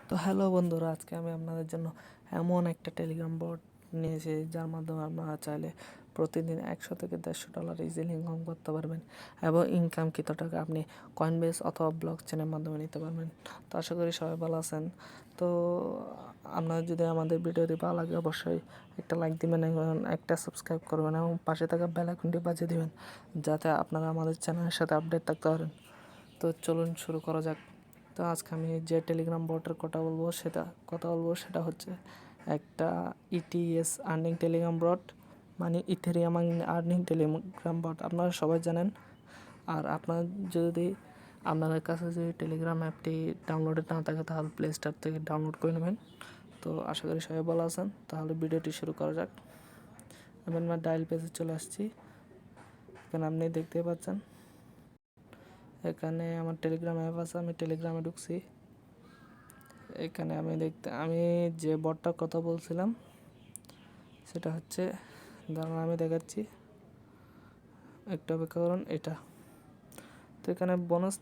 তো হ্যালো বন্ধুরা, আজকে আমি আপনাদের জন্য এমন একটা টেলিগ্রাম বট নিয়েছি যার মাধ্যমে আপনারা চাইলে প্রতিদিন 100 থেকে 150 ডলার ইজিলি ইনকাম করতে পারবেন এবং ইনকাম কত টাকা আপনি কয়েনবেস অথবা ব্লক চেনের মাধ্যমে নিতে পারবেন। তো আশা করি সবাই ভালো আছেন। তো আপনারা যদি আমাদের ভিডিওটি ভালো লাগে অবশ্যই একটা লাইক দিবেন এবং একটা সাবস্ক্রাইব করবেন এবং পাশে থাকা বেল আইকনটি বাজিয়ে দিবেন যাতে আপনারা আমাদের চ্যানেলের সাথে আপডেট থাকতে পারেন। তো চলুন শুরু করা যাক। তো আজকে আমি যে টেলিগ্রাম বটের কথা বলবো সেটা হচ্ছে একটা ইটিএস আর্নিং টেলিগ্রাম বট, মানে ইথেরিয়াম আর্নিং টেলিগ্রাম বট। আপনারা সবাই জানেন। আর আপনাদের কাছে যদি টেলিগ্রাম অ্যাপটি ডাউনলোডেড না থাকে তাহলে প্লে স্টোর থেকে ডাউনলোড করে নেবেন। তো আশা করি সবাই ভালো আছেন। তাহলে ভিডিওটি শুরু করা যাক। আমি আমার ডায়াল পেজে চলে আসছি। এখানে আপনি দেখতে পাচ্ছেন, এখানে আমার টেলিগ্রাম অ্যাপ আছে। আমি টেলিগ্রামে ঢুকছি। এখানে আমি যে বটটার কথা বলছিলাম সেটা হচ্ছে, দাঁড়ান আমি দেখাচ্ছি, একটা অপেক্ষা করুন। এটা তো এখানে বোনাস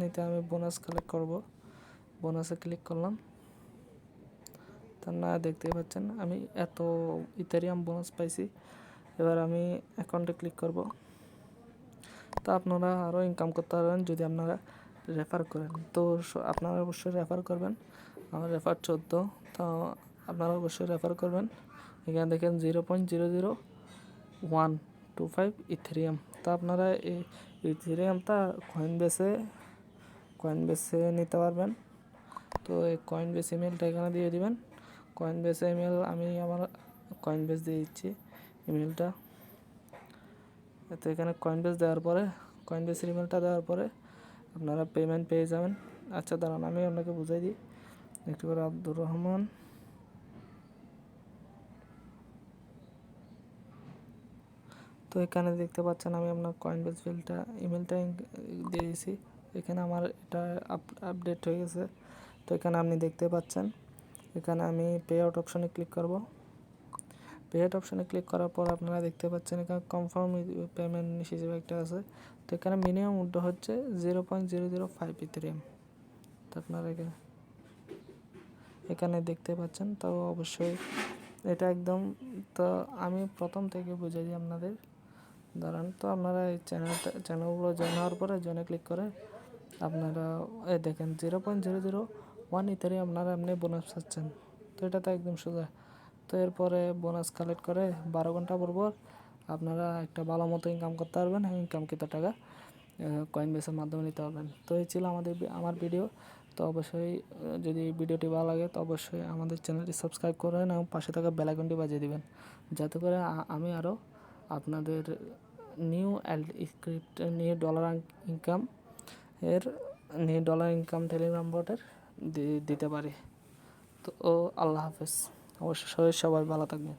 নিতে আমি বোনাস কালেক্ট করব। বোনাসে ক্লিক করলাম। তার না দেখতে পাচ্ছেন আমি এত ইথেরিয়াম বোনাস পাইছি। এবার আমি অ্যাকাউন্টে ক্লিক করব। তো আপনারা আরও ইনকাম করতে পারবেন যদি আপনারা রেফার করেন। তো আপনারা অবশ্যই রেফার করবেন। আমার রেফার 14। তো আপনারা অবশ্যই রেফার করবেন। এখানে দেখেন 0.00125 ইথেরিয়াম। তো আপনারা এই ইথেরিয়ামটা কয়েনবেসে নিতে পারবেন। তো এই কয়েনবেস ইমেলটা এখানে দিয়ে দিবেন। কয়েনবেস ইমেল আমি আমার কয়েনবেস দিয়ে দিচ্ছি ইমেলটা। তো এখানে কয়েনবেসের ইমেলটা দেওয়ার পরে আপনারা পেমেন্ট পেয়ে যাবেন। আচ্ছা দাঁড়ান আমি আপনাকে বুঝাই দিই একটু করে। আব্দুর রহমান, তো এখানে দেখতে পাচ্ছেন আমি আপনার কয়েনবেস ইমেলটা দিয়ে দিয়েছি। এখানে আমার এটা আপডেট হয়ে গেছে। তো এখানে আপনি দেখতে পাচ্ছেন, এখানে আমি পে আউট অপশানে ক্লিক করব। পে আউট অপশানে ক্লিক করার পর আপনারা দেখতে পাচ্ছেন এখানে কনফার্ম পেমেন্ট হিসেবে একটা আছে। তো এখানে মিনিমাম উইথড্র হচ্ছে 0.005 ইথেরিয়াম। তো আপনারা এখানে দেখতে পাচ্ছেন। তো অবশ্যই এটা একদম, তো আমি প্রথম থেকে বুঝাই দিই আপনাদের, দাঁড়ান। তো আপনারা এই চ্যানেলগুলো জয়েন হওয়ার পরে জয়েনে ক্লিক করে আপনারা দেখেন 0.001 ইথারে আপনারা এমনি বোনাস পাচ্ছেন। তো এটা তো একদম সোজা। তো এরপরে বোনাস কালেক্ট করে 12 ঘন্টা পর আপনারা একটা ভালো মতো ইনকাম করতে পারবেন। ইনকাম কত টাকা কয়েনবেসের মাধ্যমে নিতে পারবেন। তো এই ছিল আমার ভিডিও। তো অবশ্যই যদি ভিডিওটি ভালো লাগে তো অবশ্যই আমাদের চ্যানেলটি সাবস্ক্রাইব করবেন এবং পাশে থাকা বেল আইকনটি বাজিয়ে দিবেন যাতে করে আমি আরও আপনাদের নিউ ডলার ইনকাম টেলিগ্রাম বটের দিতে পারি। তো আল্লাহ হাফেজ। অবশ্যই সবাই ভালো থাকবেন।